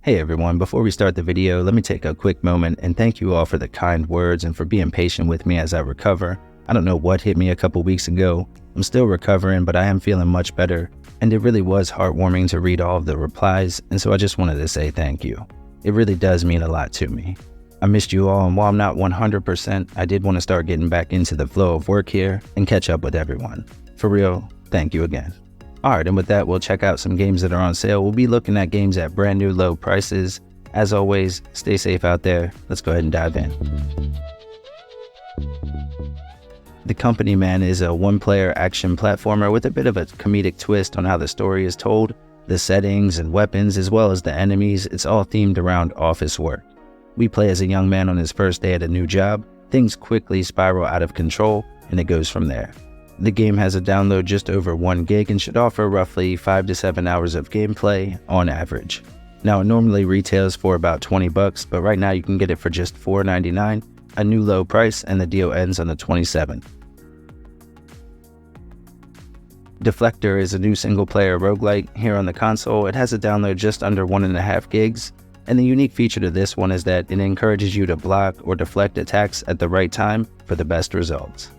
Hey everyone, before we start the video, let me take a quick moment and thank you all for the kind words and for being patient with me as I recover. I don't know what hit me a couple weeks ago. I'm still recovering, but I am feeling much better, and it really was heartwarming to read all of the replies, and so I just wanted to say thank you. It really does mean a lot to me. I missed you all, and while I'm not 100%, I did want to start getting back into the flow of work here and catch up with everyone. For real, thank you again. Alright, and with that, we'll check out some games that are on sale. We'll be looking at games at brand new low prices. As always, stay safe out there. Let's go ahead and dive in. The Company Man is a one-player action platformer with a bit of a comedic twist on how the story is told. The settings and weapons, as well as the enemies, it's all themed around office work. We play as a young man on his first day at a new job. Things quickly spiral out of control, and it goes from there. The game has a download just over 1 gig and should offer roughly 5 to 7 hours of gameplay on average. Now, it normally retails for about $20, but right now you can get it for just $4.99, a new low price, and the deal ends on the 27th. Deflector is a new single-player roguelike here on the console. It has a download just under 1.5 gigs, and the unique feature to this one is that it encourages you to block or deflect attacks at the right time for the best results.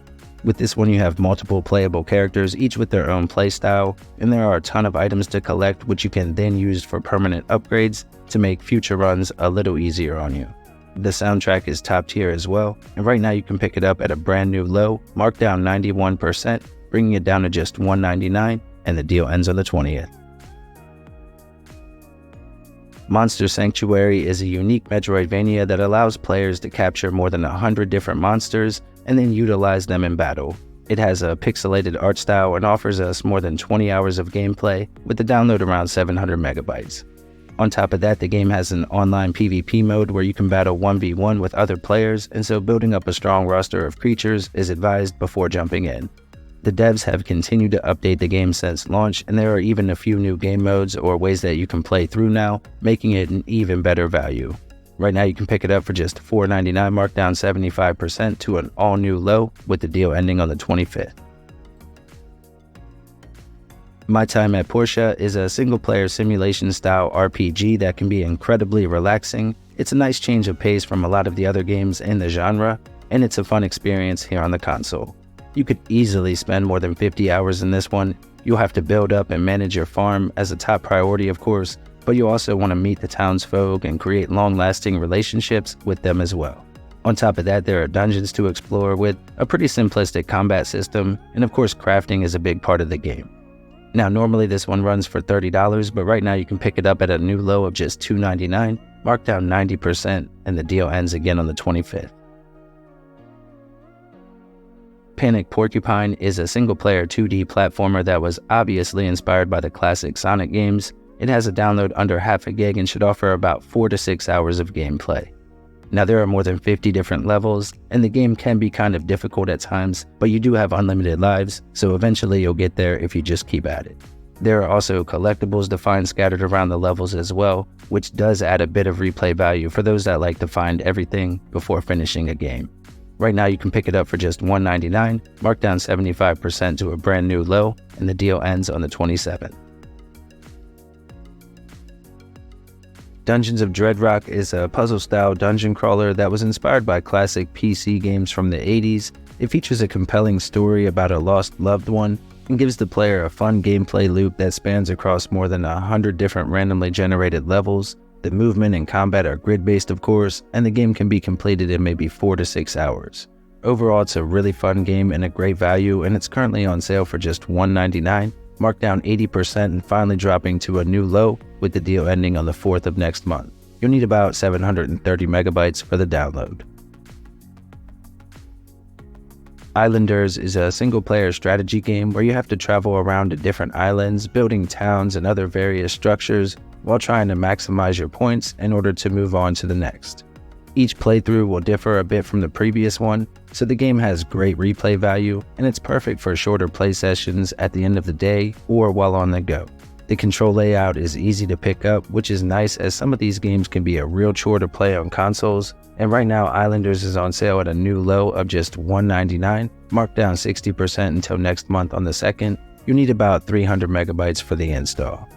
With this one, you have multiple playable characters, each with their own playstyle, and there are a ton of items to collect, which you can then use for permanent upgrades to make future runs a little easier on you. The soundtrack is top tier as well, and right now you can pick it up at a brand new low, marked down 91%, bringing it down to just $1.99, and the deal ends on the 20th. Monster Sanctuary is a unique Metroidvania that allows players to capture more than 100 different monsters and then utilize them in battle. It has a pixelated art style and offers us more than 20 hours of gameplay with the download around 700 megabytes. On top of that, the game has an online PvP mode where you can battle 1v1 with other players, and so building up a strong roster of creatures is advised before jumping in. The devs have continued to update the game since launch, and there are even a few new game modes or ways that you can play through now, making it an even better value. Right now you can pick it up for just $4.99, marked down 75% to an all-new low, with the deal ending on the 25th. My Time at Portia is a single-player simulation-style RPG that can be incredibly relaxing. It's a nice change of pace from a lot of the other games in the genre, and it's a fun experience here on the console. You could easily spend more than 50 hours in this one. You'll have to build up and manage your farm as a top priority, of course, but you also want to meet the townsfolk and create long-lasting relationships with them as well. On top of that, there are dungeons to explore with a pretty simplistic combat system, and of course crafting is a big part of the game. Now, normally this one runs for $30, but right now you can pick it up at a new low of just $2.99, marked down 90%, and the deal ends again on the 25th. Panic Porcupine is a single-player 2D platformer that was obviously inspired by the classic Sonic games. It has a download under half a gig and should offer about 4 to 6 hours of gameplay. Now, there are more than 50 different levels, and the game can be kind of difficult at times, but you do have unlimited lives, so eventually you'll get there if you just keep at it. There are also collectibles to find scattered around the levels as well, which does add a bit of replay value for those that like to find everything before finishing a game. Right now you can pick it up for just $1.99, marked down 75% to a brand new low, and the deal ends on the 27th. Dungeons of Dreadrock is a puzzle-style dungeon crawler that was inspired by classic PC games from the 80s. It features a compelling story about a lost loved one and gives the player a fun gameplay loop that spans across more than 100 different randomly generated levels. The movement and combat are grid-based, of course, and the game can be completed in maybe 4 to 6 hours. Overall, it's a really fun game and a great value, and it's currently on sale for just $1.99, marked down 80% and finally dropping to a new low, with the deal ending on the 4th of next month. You'll need about 730 megabytes for the download. Islanders is a single-player strategy game where you have to travel around to different islands, building towns and other various structures, while trying to maximize your points in order to move on to the next. Each playthrough will differ a bit from the previous one, so the game has great replay value, and it's perfect for shorter play sessions at the end of the day or while on the go. The control layout is easy to pick up, which is nice as some of these games can be a real chore to play on consoles, and right now Islanders is on sale at a new low of just $1.99, marked down 60% until next month on the 2nd. You need about 300 megabytes for the install.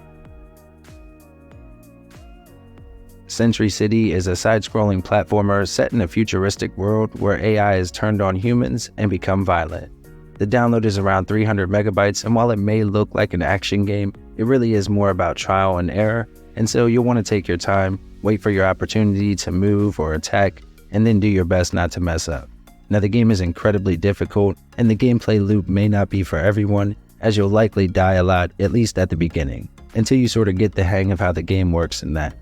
Sentry City is a side-scrolling platformer set in a futuristic world where AI is turned on humans and become violent. The download is around 300 megabytes, and while it may look like an action game, it really is more about trial and error, and so you'll want to take your time, wait for your opportunity to move or attack, and then do your best not to mess up. Now, the game is incredibly difficult, and the gameplay loop may not be for everyone, as you'll likely die a lot, at least at the beginning, until you sort of get the hang of how the game works in that.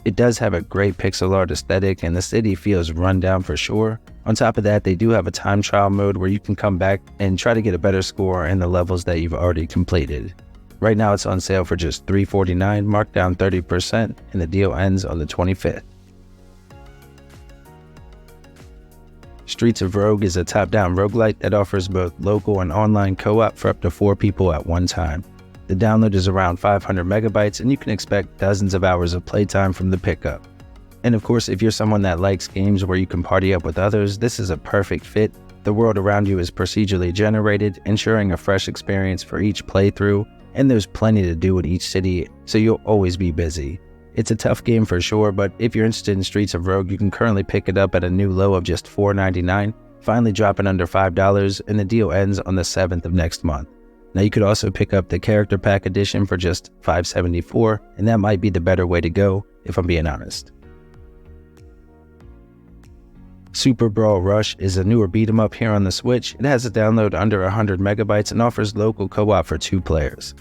It does have a great pixel art aesthetic, and the city feels run down for sure. On top of that, they do have a time trial mode where you can come back and try to get a better score in the levels that you've already completed. Right now it's on sale for just $3.49, marked down 30%, and the deal ends on the 25th. Streets of Rogue is a top-down roguelite that offers both local and online co-op for up to 4 people at one time. The download is around 500 megabytes, and you can expect dozens of hours of playtime from the pickup. And of course, if you're someone that likes games where you can party up with others, this is a perfect fit. The world around you is procedurally generated, ensuring a fresh experience for each playthrough, and there's plenty to do in each city, so you'll always be busy. It's a tough game for sure, but if you're interested in Streets of Rogue, you can currently pick it up at a new low of just $4.99, finally dropping under $5, and the deal ends on the 7th of next month. Now, you could also pick up the Character Pack Edition for just $5.74, and that might be the better way to go, if I'm being honest. Super Brawl Rush is a newer beat-em-up here on the Switch. It has a download under 100 megabytes and offers local co-op for 2 players.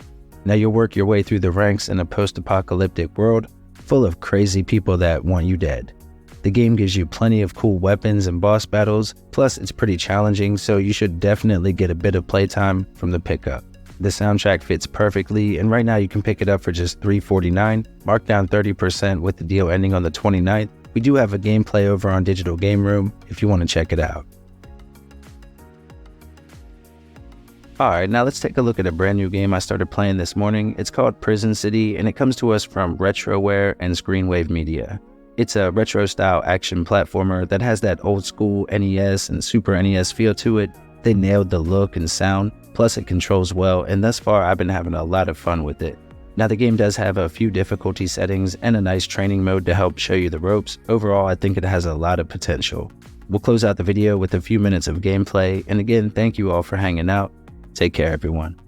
Now, you'll work your way through the ranks in a post-apocalyptic world full of crazy people that want you dead. The game gives you plenty of cool weapons and boss battles, plus it's pretty challenging, so you should definitely get a bit of playtime from the pickup. The soundtrack fits perfectly, and right now you can pick it up for just $3.49, marked down 30% with the deal ending on the 29th. We do have a gameplay over on Digital Game Room if you want to check it out. Alright, now let's take a look at a brand new game I started playing this morning. It's called Prison City, and it comes to us from Retroware and Screenwave Media. It's a retro-style action platformer that has that old-school NES and Super NES feel to it. They nailed the look and sound, plus it controls well, and thus far I've been having a lot of fun with it. Now, the game does have a few difficulty settings and a nice training mode to help show you the ropes. Overall, I think it has a lot of potential. We'll close out the video with a few minutes of gameplay, and again, thank you all for hanging out. Take care, everyone.